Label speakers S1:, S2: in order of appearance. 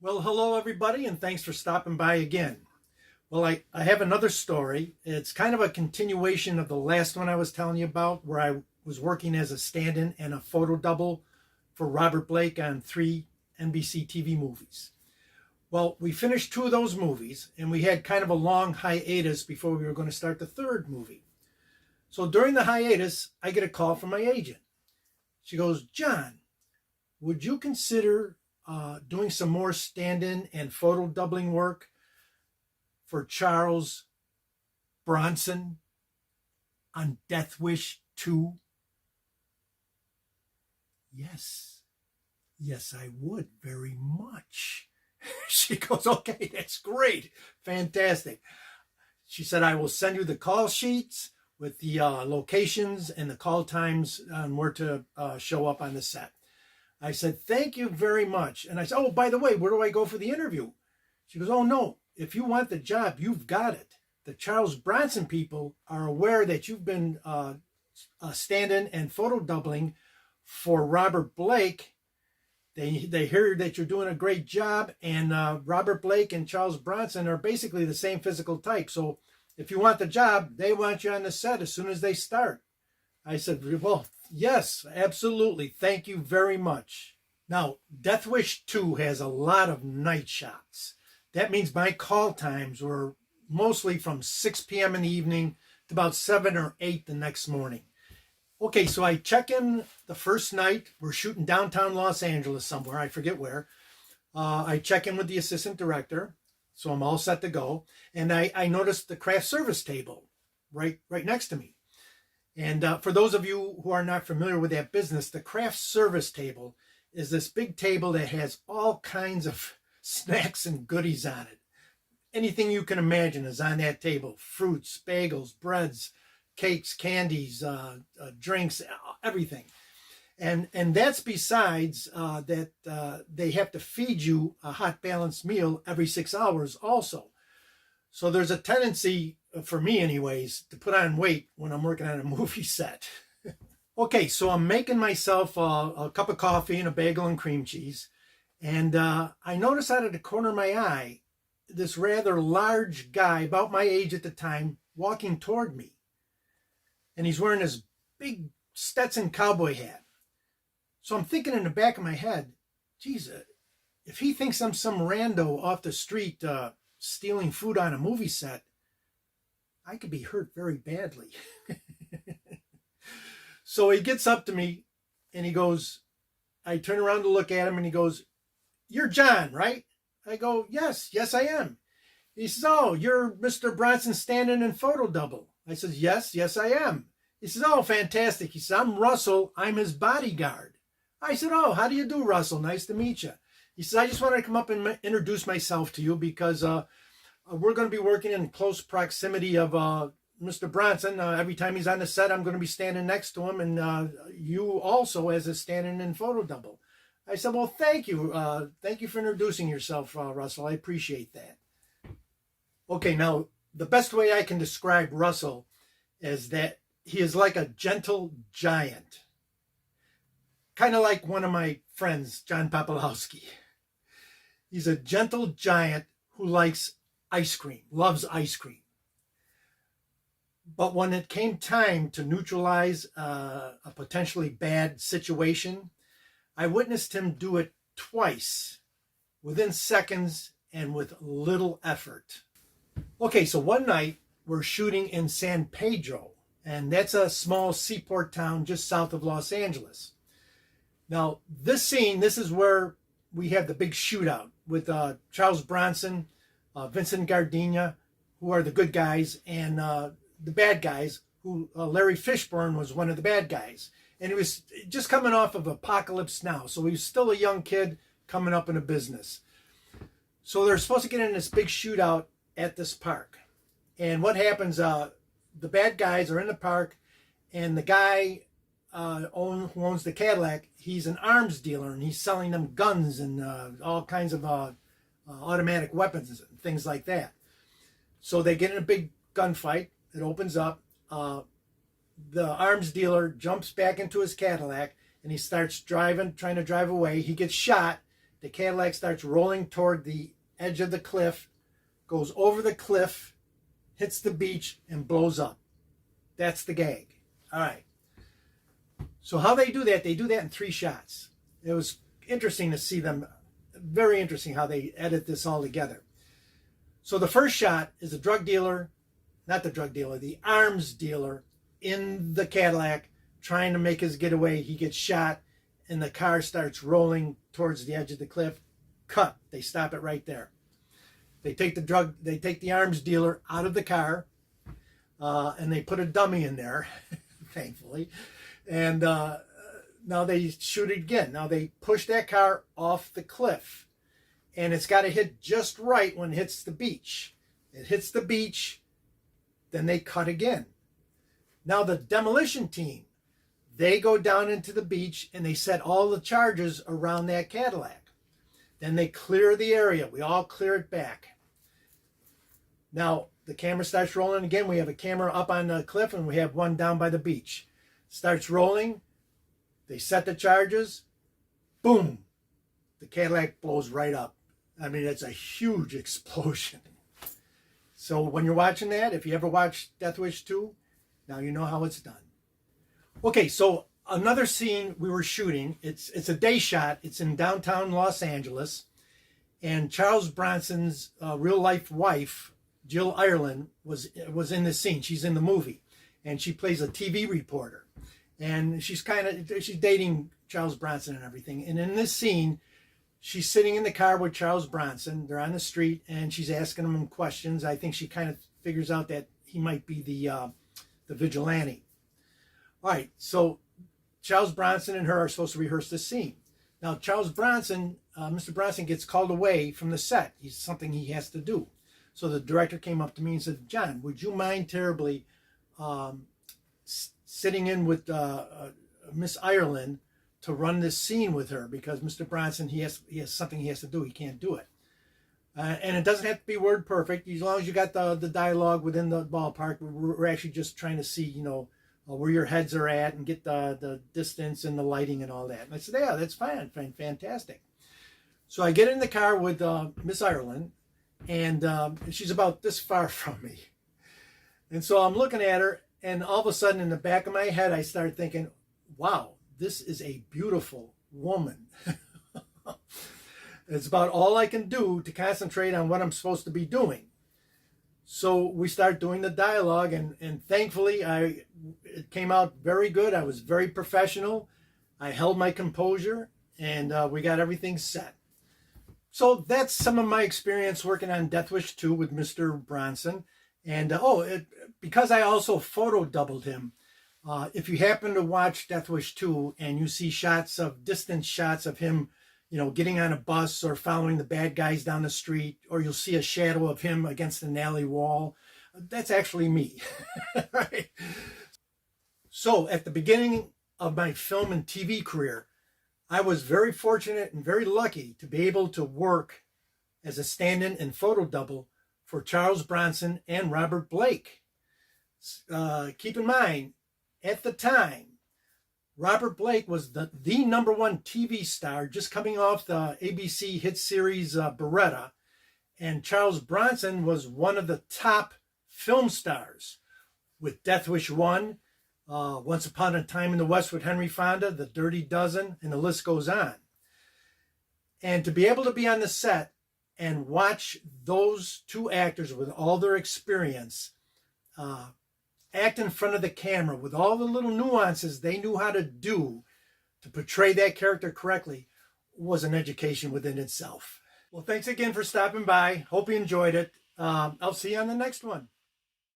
S1: Well, hello everybody, and thanks for stopping by again. Well, I have another story. It's kind of a continuation of the last one I was telling you about, where I was working as a stand-in and a photo double for Robert Blake on 3 NBC TV movies. Well, we finished 2 of those movies, and we had kind of a long hiatus before we were going to start the 3rd movie. So during the hiatus, I get a call from my agent. She goes, "John, would you consider doing some more stand-in and photo doubling work for Charles Bronson on Death Wish 2? Yes, I would very much." She goes, "Okay, that's great. Fantastic." She said, "I will send you the call sheets with the locations and the call times and where to show up on the set." I said, "Thank you very much." And I said, "Oh, by the way, where do I go for the interview?" She goes, "Oh, no. If you want the job, you've got it. The Charles Bronson people are aware that you've been stand-in and photo doubling for Robert Blake. They hear that you're doing a great job, and Robert Blake and Charles Bronson are basically the same physical type. So if you want the job, they want you on the set as soon as they start." I said, "Well, yes, absolutely. Thank you very much." Now, Death Wish 2 has a lot of night shots. That means my call times were mostly from 6 p.m. in the evening to about 7 or 8 the next morning. Okay, so I check in the first night. We're shooting downtown Los Angeles somewhere. I forget where. I check in with the assistant director, so I'm all set to go. And I noticed the craft service table right next to me. And for those of you who are not familiar with that business, the craft service table is this big table that has all kinds of snacks and goodies on it. Anything you can imagine is on that table. Fruits, bagels, breads, cakes, candies, drinks, everything. And that's besides that they have to feed you a hot balanced meal every 6 hours also. So there's a tendency, for me anyways, to put on weight when I'm working on a movie set. Okay, so I'm making myself a cup of coffee and a bagel and cream cheese. And I notice out of the corner of my eye, this rather large guy, about my age at the time, walking toward me. And he's wearing this big Stetson cowboy hat. So I'm thinking in the back of my head, geez, if he thinks I'm some rando off the street stealing food on a movie set, I could be hurt very badly. So he gets up to me and he goes, I turn around to look at him and he goes, "You're John, right?" I go, yes, I am." He says, "Oh, you're Mr. Bronson stand-in and photo double." I says, yes, I am." He says, "Oh, fantastic." He says, "I'm Russell. I'm his bodyguard." I said, "Oh, how do you do, Russell? Nice to meet you." He says, "I just wanted to come up and introduce myself to you because we're going to be working in close proximity of Mr. Bronson. Every time he's on the set, I'm going to be standing next to him, and you also as a stand-in and photo double." I said, "Well, thank you. Thank you for introducing yourself, Russell. I appreciate that." Okay, now, the best way I can describe Russell is that he is like a gentle giant. Kind of like one of my friends, John Papalowski. He's a gentle giant who likes ice cream, loves ice cream. But when it came time to neutralize a potentially bad situation, I witnessed him do it twice, within seconds and with little effort. Okay, so one night we're shooting in San Pedro, and that's a small seaport town just south of Los Angeles. Now, this scene, this is where we have the big shootout with Charles Bronson, Vincent Gardenia, who are the good guys, and the bad guys, who Larry Fishburne was one of the bad guys. And he was just coming off of Apocalypse Now, so he was still a young kid coming up in a business. So they're supposed to get in this big shootout at this park. And what happens, the bad guys are in the park, and the guy who owns the Cadillac, he's an arms dealer, and he's selling them guns and all kinds of automatic weapons and things like that. So they get in a big gunfight. It opens up. The arms dealer jumps back into his Cadillac, and he starts driving, trying to drive away. He gets shot. the Cadillac starts rolling toward the edge of the cliff, goes over the cliff, hits the beach, and blows up. That's the gag. All right. So how they do that in 3 shots. It was interesting to see them, very interesting how they edit this all together. So the first shot is the arms dealer in the Cadillac trying to make his getaway. He gets shot and the car starts rolling towards the edge of the cliff. Cut. They stop it right there. They take the arms dealer out of the car, and they put a dummy in there, thankfully. And now they shoot it again. Now they push that car off the cliff, and it's got to hit just right when it hits the beach. It hits the beach, then they cut again. Now the demolition team, they go down into the beach and they set all the charges around that Cadillac. Then they clear the area. We all clear it back. Now the camera starts rolling again. We have a camera up on the cliff and we have one down by the beach. Starts rolling. They set the charges. Boom. The Cadillac blows right up. I mean, it's a huge explosion. So when you're watching that, if you ever watch Death Wish 2, now you know how it's done. Okay, so another scene we were shooting, it's a day shot. It's in downtown Los Angeles. And Charles Bronson's real-life wife, Jill Ireland, was in this scene. She's in the movie. And she plays a TV reporter. And she's dating Charles Bronson and everything. And in this scene, she's sitting in the car with Charles Bronson. They're on the street, and she's asking him questions. I think she kind of figures out that he might be the vigilante. All right, so Charles Bronson and her are supposed to rehearse this scene. Now, Charles Bronson, Mr. Bronson gets called away from the set. He's something he has to do. So the director came up to me and said, "John, would you mind terribly sitting in with Miss Ireland to run this scene with her, because Mr. Bronson, he has something he has to do. He can't do it. And it doesn't have to be word perfect. As long as you got the dialogue within the ballpark, we're actually just trying to see, where your heads are at and get the distance and the lighting and all that." And I said, "Yeah, that's fine, fantastic." So I get in the car with Miss Ireland, and she's about this far from me. And so I'm looking at her, and all of a sudden in the back of my head, I start thinking, wow, this is a beautiful woman. It's about all I can do to concentrate on what I'm supposed to be doing. So we start doing the dialogue, and thankfully it came out very good. I was very professional. I held my composure, and we got everything set. So that's some of my experience working on Death Wish 2 with Mr. Bronson. And because I also photo doubled him, if you happen to watch Death Wish 2 and you see distance shots of him, getting on a bus or following the bad guys down the street, or you'll see a shadow of him against an alley wall, that's actually me. Right? So at the beginning of my film and TV career, I was very fortunate and very lucky to be able to work as a stand-in and photo double for Charles Bronson and Robert Blake. Keep in mind, at the time, Robert Blake was the #1 TV star, just coming off the ABC hit series Beretta, and Charles Bronson was one of the top film stars with Death Wish 1, Once Upon a Time in the West with Henry Fonda, The Dirty Dozen, and the list goes on. And to be able to be on the set and watch those two actors with all their experience act in front of the camera with all the little nuances they knew how to do to portray that character correctly was an education within itself. Well, thanks again for stopping by. Hope you enjoyed it. I'll see you on the next one.